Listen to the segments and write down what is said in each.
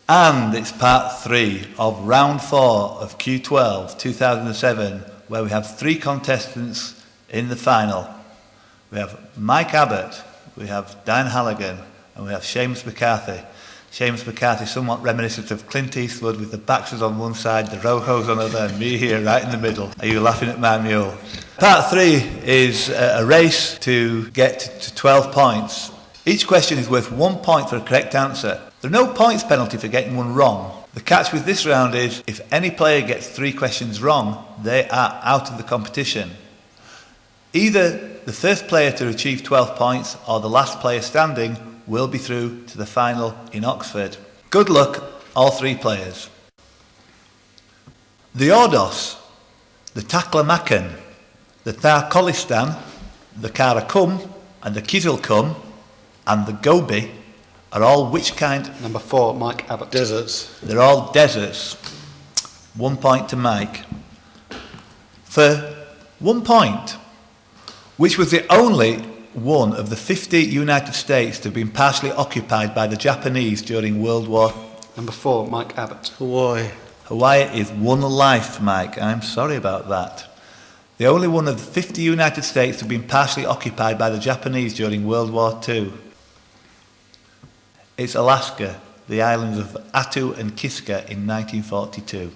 And it's part 3 of round 4 of Q12 2007, where we have 3 contestants in the final. We have Mike Abbott, we have Diane Halligan, and we have Seamus McCarthy. Seamus McCarthy, somewhat reminiscent of Clint Eastwood, with the Baxters on one side, the Rohos on the other, and me here right in the middle. Are you laughing at my mule? Part 3 is a race to get to 12 points. Each question is worth 1 point for a correct answer. There are no points penalty for getting one wrong. The catch with this round is, if any player gets 3 questions wrong, they are out of the competition. Either the first player to achieve 12 points or the last player standing will be through to the final in Oxford. Good luck, all 3 players. The Ordos, the Taklamakan, the Tharkolistan, the Karakum, and the Kizilkum, and the Gobi are all which kind? Number 4, Mike Abbott. Deserts. They're all deserts. 1 point to Mike. For 1 point, which was the only one of the 50 United States to have been partially occupied by the Japanese during World War. Number 4, Mike Abbott. Hawaii. Hawaii is 1 life, Mike. I'm sorry about that. The only one of the 50 United States to have been partially occupied by the Japanese during World War II. It's Alaska, the islands of Attu and Kiska in 1942.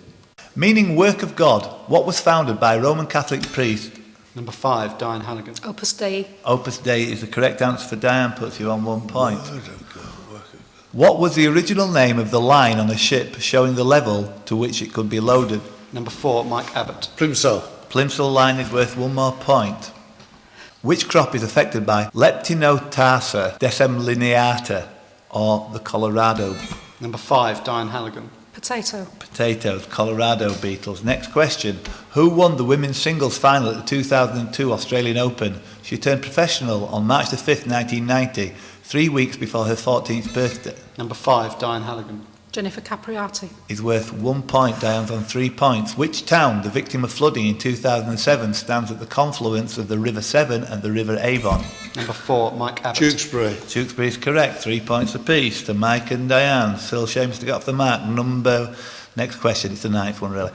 Meaning work of God, what was founded by a Roman Catholic priest? Number 5, Diane Halligan. Opus Dei. Opus Dei is the correct answer for Diane, puts you on 1 point. What was the original name of the line on a ship showing the level to which it could be loaded? Number 4, Mike Abbott. Plimsoll. Plimsoll line is worth 1 more point. Which crop is affected by Leptinotarsa decemlineata, or the Colorado? Number 5, Diane Halligan. Potato. Potatoes, Colorado beetles. Next question. Who won the women's singles final at the 2002 Australian Open? She turned professional on March the 5th, 1990, 3 weeks before her 14th birthday. Number 5, Diane Halligan. Jennifer Capriati. Is worth 1 point. Diane's on 3 points. Which town, the victim of flooding in 2007, stands at the confluence of the River Severn and the River Avon? Number 4, Mike Abbott. Tewkesbury. Tewkesbury is correct. 3 points apiece to Mike and Diane. Still Seamus to get off the mark. Next question, it's the 9th one really.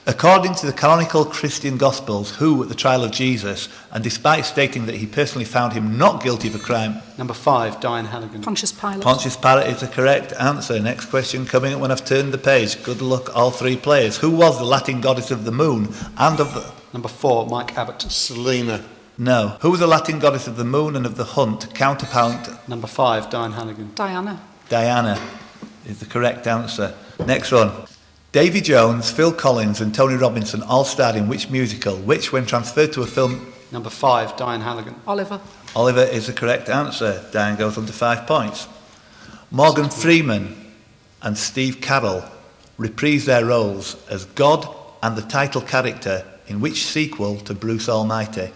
According to the canonical Christian Gospels, who at the trial of Jesus, and despite stating that he personally found him not guilty of a crime? Number 5, Diane Halligan. Pontius Pilate. Pontius Pilate is the correct answer. Next question coming up when I've turned the page. Good luck, all 3 players. Who was the Latin goddess of the moon and of the... Number 4, Mike Abbott. Selena. No. Who was the Latin goddess of the moon and of the hunt, counterpart? Number 5, Diane Halligan. Diana. Diana is the correct answer. Next one. Davy Jones, Phil Collins and Tony Robinson all starred in which musical, which, when transferred to a film... Number 5, Diane Halligan. Oliver. Oliver is the correct answer. Diane goes on to 5 points. Morgan Freeman and Steve Carell reprise their roles as God and the title character in which sequel to Bruce Almighty?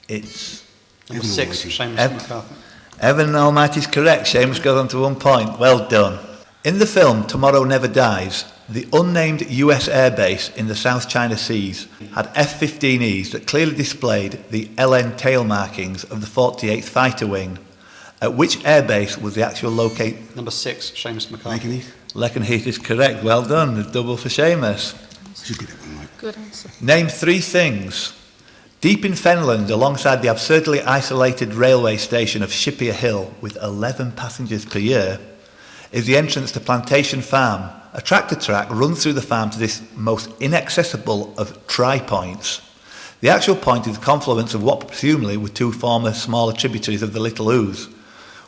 It's... Number 6, Seamus McCarthy. Evan Almighty's correct. Seamus goes on to 1 point. Well done. In the film Tomorrow Never Dies, the unnamed US airbase in the South China Seas had F-15Es that clearly displayed the LN tail markings of the 48th Fighter Wing. At which airbase was the actual location? Number 6, Seamus McCarthy. Leconheath is correct. Well done. The double for Seamus. Good answer. Name 3 things. Deep in Fenland, alongside the absurdly isolated railway station of Shippier Hill, with 11 passengers per year, is the entrance to Plantation Farm. A tractor track runs through the farm to this most inaccessible of tri-points. The actual point is the confluence of what presumably were 2 former smaller tributaries of the Little Ouse.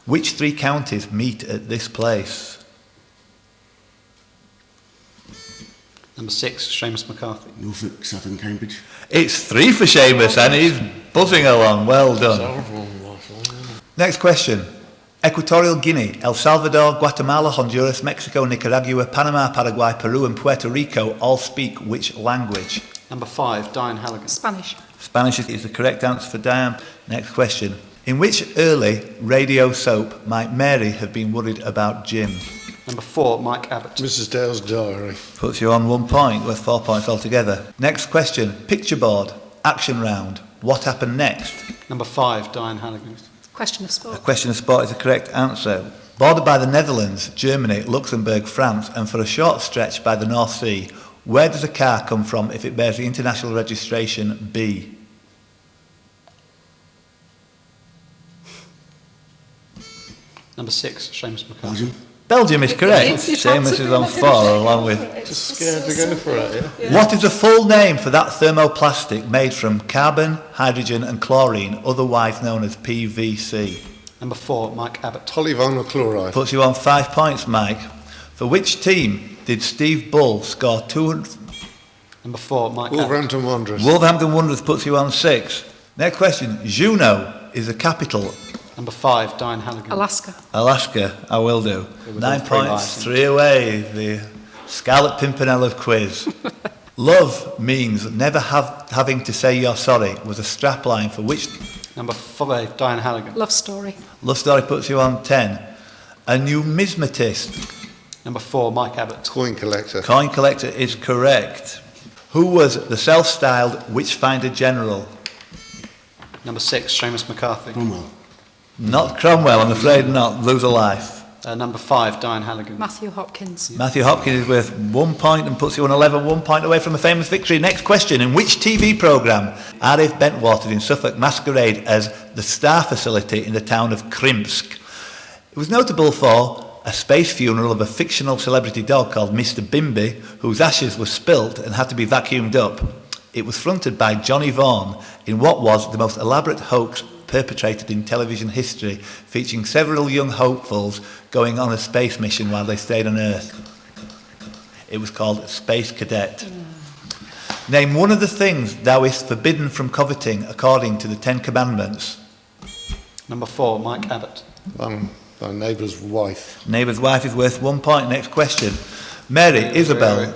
Which 3 counties meet at this place? Number 6, Seamus McCarthy. Norfolk, Southern Cambridge. It's 3 for Seamus and he's buzzing along. Well done. Next question. Equatorial Guinea, El Salvador, Guatemala, Honduras, Mexico, Nicaragua, Panama, Paraguay, Peru and Puerto Rico all speak which language? Number 5, Diane Halligan. Spanish. Spanish is the correct answer for Diane. Next question. In which early radio soap might Mary have been worried about Jim? Number 4, Mike Abbott. Mrs. Dale's Diary. Puts you on 1 point, worth 4 points altogether. Next question. Picture board, action round. What happened next? Number 5, Diane Halligan. Question of A sport. question of sport is the correct answer. Bordered by the Netherlands, Germany, Luxembourg, France, and for a short stretch by the North Sea, where does a car come from if it bears the international registration B? Number 6, Seamus McCarthy. Belgium. Belgium is correct. It's Seamus is on 4 along with... Just scared to go for it, yeah? What is the full name for that thermoplastic made from carbon, hydrogen and chlorine, otherwise known as PVC? Number 4, Mike Abbott. Polyvinyl chloride. Puts you on 5 points, Mike. For which team did Steve Bull score 200... Number 4, Mike Abbott. Wolverhampton Wanderers. Wolverhampton Wanderers puts you on 6. Next question. Juneau is the capital. Number 5, Diane Halligan. Alaska. Alaska, I will do. It was 9 all 3 points, lives. 3 away. The Scarlet Pimpernel quiz. Love means never having to say you're sorry was a strapline for which... Number 5, Diane Halligan. Love Story. Love Story puts you on 10. A numismatist. Number 4, Mike Abbott. Coin collector. Coin collector is correct. Who was the self-styled Witchfinder General? Number 6, Seamus McCarthy. Cromwell. Not Cromwell, I'm afraid not. Lose a life. Number 5, Diane Halligan. Matthew Hopkins. Matthew Hopkins is worth 1 point and puts you on 11, 1 point away from a famous victory. Next question. In which TV programme Arif Bentwaters in Suffolk masquerade as the Star Facility in the town of Krimsk? It was notable for a space funeral of a fictional celebrity dog called Mr. Bimby, whose ashes were spilt and had to be vacuumed up. It was fronted by Johnny Vaughan in what was the most elaborate hoax perpetrated in television history, featuring several young hopefuls going on a space mission while they stayed on Earth. It was called Space Cadet. Name one of the things thou ist forbidden from coveting according to the 10 Commandments. Number 4, Mike Abbott. My neighbour's wife. Neighbour's wife is worth 1 point. Next question. Mary Isabel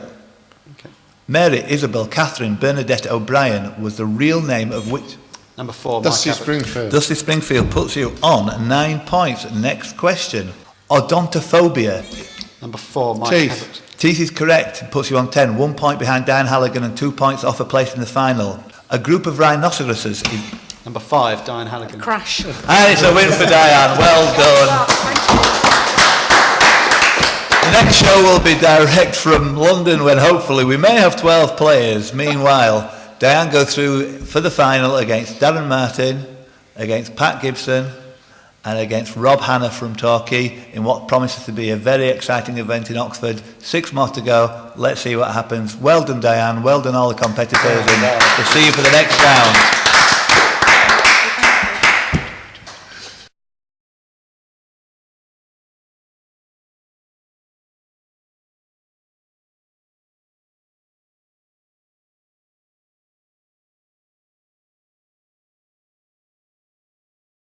Catherine Bernadette O'Brien was the real name of which... Number 4, Dusty Mike Abbott. Springfield. Dusty Springfield puts you on 9 points. Next question. Odontophobia. Number 4, Mike Teeth. Abbott. Teeth is correct. Puts you on 10. 1 point behind Diane Halligan and 2 points off a place in the final. A group of rhinoceroses is... Number 5, Diane Halligan. Crash. And it's a win for Diane. Well done. The next show will be direct from London when hopefully we may have 12 players. Meanwhile, Diane goes through for the final against Darren Martin, against Pat Gibson and against Rob Hanna from Torquay in what promises to be a very exciting event in Oxford. 6 more to go. Let's see what happens. Well done, Diane. Well done, all the competitors. And we'll see you for the next round.